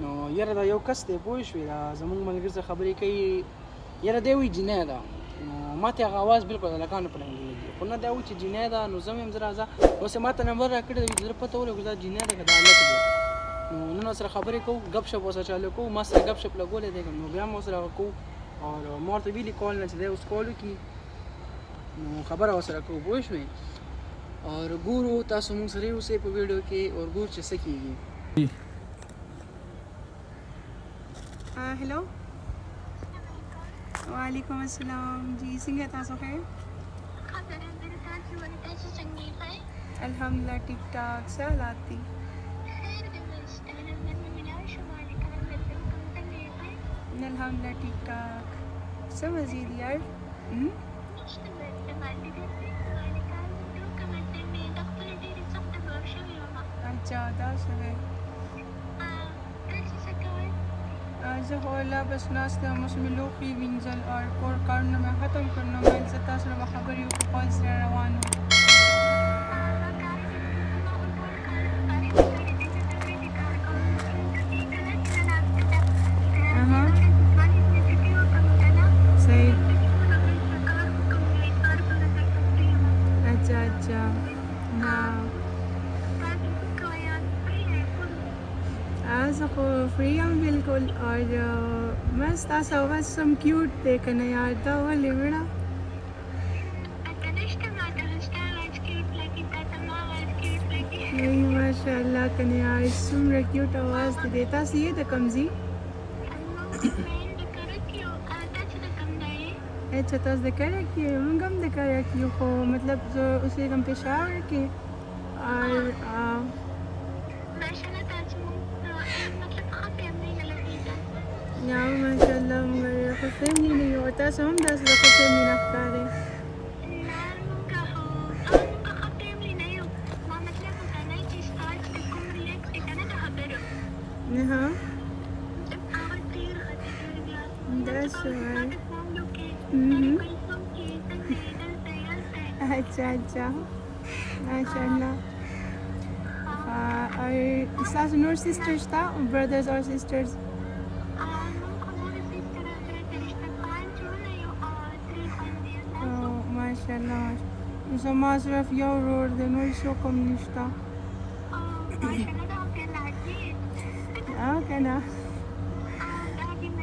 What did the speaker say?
نو یاره دا یو کس دی پوه شوې دا زموږ ملګري سره خبرې کوي یاره دی وایي جینی ده نو ما ته هغه اواز بالکل د هلکانو په رنګ لګي خو نه دا وایي چې جینی ده نو زه هم زه راځه اوس یې ما ته نمبر راکړی دی زه پته ولګو دا جینی ده که دا هلک دی نو نن ورسره خبرې کوو ګپ شپ ورسره چالو کوو ما سره ګپ شپ لګولی دی نو بیا هم ورسره کوو او ما ورته ویلي کال نه چې دی اوس کال وکړي نو خبره ورسره کوو پوه شوې اور ګورو تاسو مونږ سره اوسئ په ویډیو کې اور ګور چې څه کېږي हेलो वालेकुम अस्सलाम जी څنګه تاسو ښه الحمدلله ټیک ټاک څه حالات دي الحمدلله ټیک ټاک څه مزید یار اچھا دا څه دی زه خو الله بس ناسته یم اوس مې لوښي وینځل او کور کارونه مې ختم کړل نو مې زه تاسو سره به خبرې وکړو کال سره روان وم صحیح اچھا اچھا زه خو فری یم بالکل اور بس تاسو اواز سم کیوټ دی که نه یار دا ولې مړه ماشاء الله که نه یار څومره کیوټ اواز دی تاسو یې د کوم ځای اچھا تاسو د کرک یې موږ هم د کرک یو خو مطلب زه اوسېږم پېښور کې اور یا ماشاء الله موږ خو فیملی نه یو تاسو هم داسې د خو فیملی نه ښکارئ داسې وایي اچھا اچھا ماشاء الله اور ستاسو نور سسټر شته برادرز اور سسټرز ماشاءالله زما صرف یو ورور دی نور څوک هم نشته او که نه